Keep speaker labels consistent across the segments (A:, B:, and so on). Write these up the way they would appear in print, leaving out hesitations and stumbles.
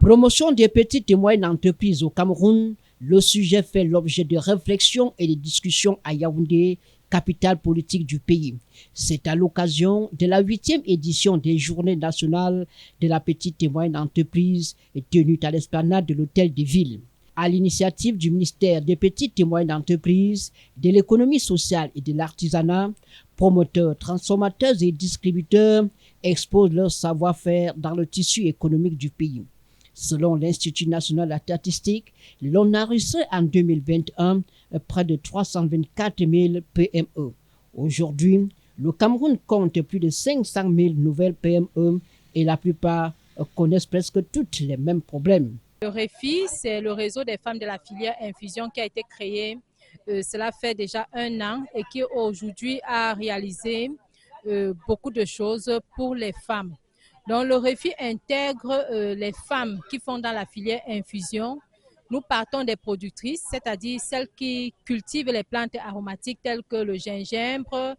A: Promotion des petites et moyennes entreprises au Cameroun, le sujet fait l'objet de réflexions et de discussions à Yaoundé, capitale politique du pays. C'est à l'occasion de la 8e édition des Journées nationales de la petite et moyenne entreprise tenue à l'esplanade de l'Hôtel de Ville. À l'initiative du ministère des petites et moyennes entreprises, de l'économie sociale et de l'artisanat, promoteurs, transformateurs et distributeurs exposent leur savoir-faire dans le tissu économique du pays. Selon l'Institut national de la statistique, l'on a enregistré en 2021 près de 324 000 PME. Aujourd'hui, le Cameroun compte plus de 500 000 nouvelles PME et la plupart connaissent presque toutes les mêmes problèmes.
B: Le REFI, c'est le réseau des femmes de la filière infusion qui a été créé, cela fait déjà 1 an et qui aujourd'hui a réalisé beaucoup de choses pour les femmes. Donc le REFI intègre les femmes qui font dans la filière infusion. Nous partons des productrices, c'est-à-dire celles qui cultivent les plantes aromatiques telles que le gingembre,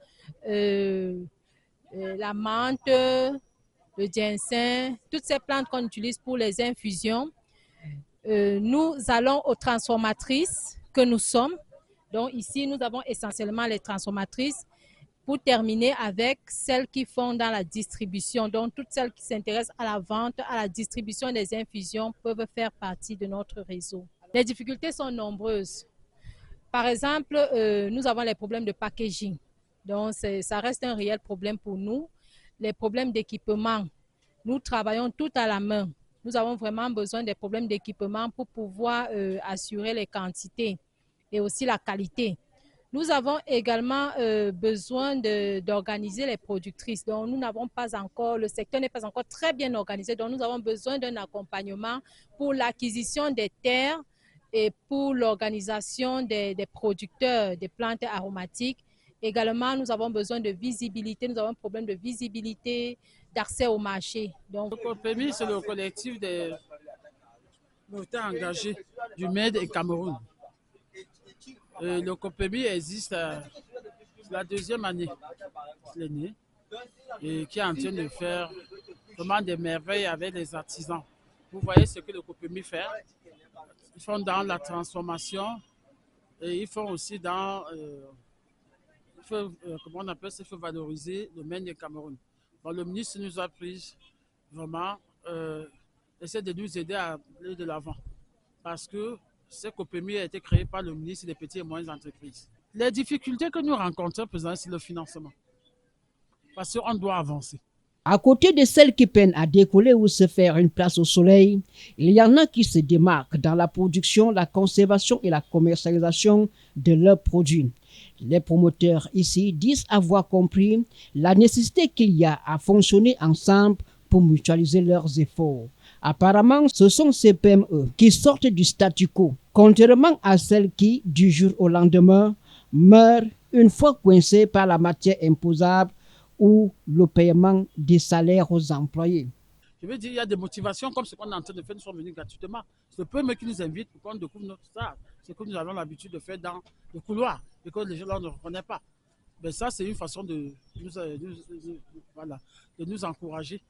B: la menthe, le ginseng, toutes ces plantes qu'on utilise pour les infusions. Nous allons aux transformatrices que nous sommes. Donc ici, nous avons essentiellement les transformatrices. Pour terminer avec celles qui font dans la distribution, donc toutes celles qui s'intéressent à la vente, à la distribution des infusions peuvent faire partie de notre réseau. Les difficultés sont nombreuses. Par exemple, nous avons les problèmes de packaging. Donc ça reste un réel problème pour nous. Les problèmes d'équipement, nous travaillons tout à la main. Nous avons vraiment besoin des problèmes d'équipement pour pouvoir assurer les quantités et aussi la qualité. Nous avons également besoin d'organiser les productrices. Donc, nous n'avons pas encore, le secteur n'est pas encore très bien organisé. Donc, nous avons besoin d'un accompagnement pour l'acquisition des terres et pour l'organisation des producteurs des plantes aromatiques. Également, nous avons besoin de visibilité. Nous avons un problème de visibilité, d'accès au marché.
C: Donc, le COPEMI, c'est le collectif des militants engagés du MED et Cameroun. Le COPEMI existe, c'est la 2e année qu'il est né et qui est en train de faire vraiment des merveilles avec les artisans. Vous voyez ce que le COPEMI fait. Ils font dans la transformation et ils font aussi dans, comment on appelle ça, il faut valoriser le MED et Cameroun. Bon, le ministre nous a pris vraiment, essaie de nous aider à aller de l'avant parce que ce COPEMI a été créé par le ministre des Petites et Moyennes Entreprises. Les difficultés que nous rencontrons, président, c'est le financement. Parce qu'on doit avancer.
A: À côté de celles qui peinent à décoller ou se faire une place au soleil, il y en a qui se démarquent dans la production, la conservation et la commercialisation de leurs produits. Les promoteurs ici disent avoir compris la nécessité qu'il y a à fonctionner ensemble pour mutualiser leurs efforts. Apparemment, ce sont ces PME qui sortent du statu quo, contrairement à celles qui, du jour au lendemain, meurent une fois coincées par la matière imposable ou le paiement des salaires aux employés.
C: Je veux dire, il y a des motivations comme ce qu'on est en train de faire, nous sommes venus gratuitement. C'est le PME qui nous invite pour qu'on découvre notre art. C'est ce que nous avons l'habitude de faire dans le couloir et que les gens ne reconnaissent pas. Mais ça, c'est une façon de nous encourager.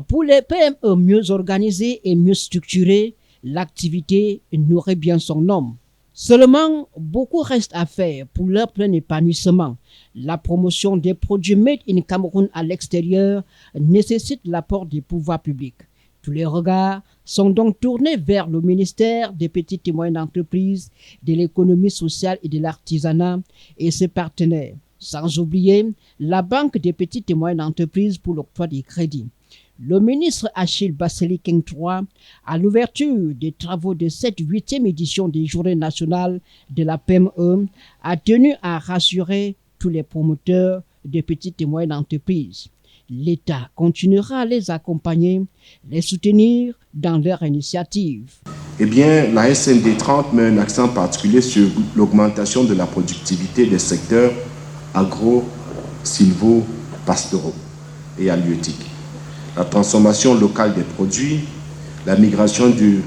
A: Pour les PME mieux organisées et mieux structurées, l'activité n'aurait bien son nom. Seulement, beaucoup reste à faire pour leur plein épanouissement. La promotion des produits made in Cameroun à l'extérieur nécessite l'apport des pouvoirs publics. Tous les regards sont donc tournés vers le ministère des Petites et Moyennes Entreprises, de l'économie sociale et de l'artisanat et ses partenaires. Sans oublier la Banque des Petites et Moyennes Entreprises pour l'octroi des crédits. Le ministre Achille Basseli-King III, à l'ouverture des travaux de cette 8e édition des Journées nationales de la PME, a tenu à rassurer tous les promoteurs de petites et moyennes entreprises. L'État continuera à les accompagner, les soutenir dans leur initiative.
D: Eh bien, la SND 30 met un accent particulier sur l'augmentation de la productivité des secteurs agro, sylvo-pastoraux et halieutiques. La transformation locale des produits, la migration du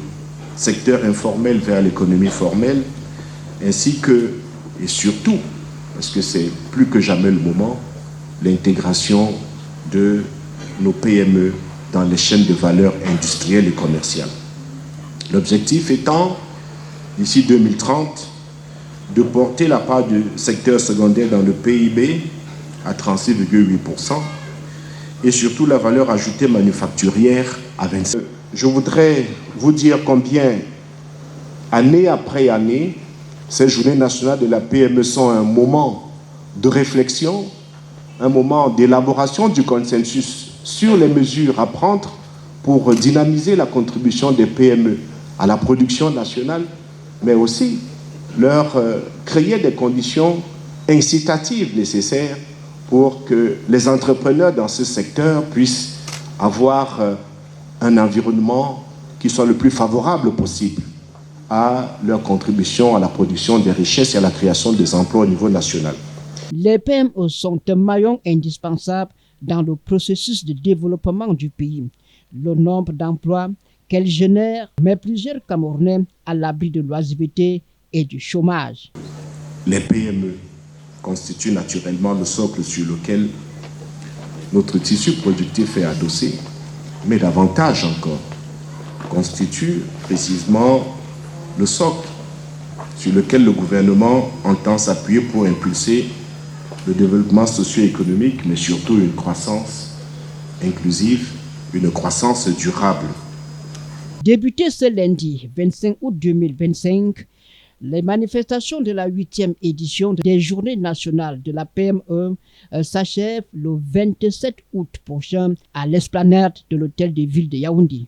D: secteur informel vers l'économie formelle, ainsi que, et surtout, parce que c'est plus que jamais le moment, l'intégration de nos PME dans les chaînes de valeur industrielles et commerciales. L'objectif étant, d'ici 2030, de porter la part du secteur secondaire dans le PIB à 36,8% et surtout la valeur ajoutée manufacturière à 25%. Je voudrais vous dire combien, année après année, ces journées nationales de la PME sont un moment de réflexion, un moment d'élaboration du consensus sur les mesures à prendre pour dynamiser la contribution des PME à la production nationale, mais aussi leur créer des conditions incitatives nécessaires pour que les entrepreneurs dans ce secteur puissent avoir un environnement qui soit le plus favorable possible à leur contribution à la production des richesses et à la création des emplois au niveau national.
A: Les PME sont un maillon indispensable dans le processus de développement du pays. Le nombre d'emplois qu'elles génèrent met plusieurs Camerounais à l'abri de l'oisiveté et du chômage.
D: Les PME constituent naturellement le socle sur lequel notre tissu productif est adossé, mais davantage encore, constituent précisément le socle sur lequel le gouvernement entend s'appuyer pour impulser le développement socio-économique, mais surtout une croissance inclusive, une croissance durable.
A: Débuté ce lundi 25 août 2025, les manifestations de la 8e édition des Journées nationales de la PME s'achèvent le 27 août prochain à l'esplanade de l'Hôtel de Ville de Yaoundé.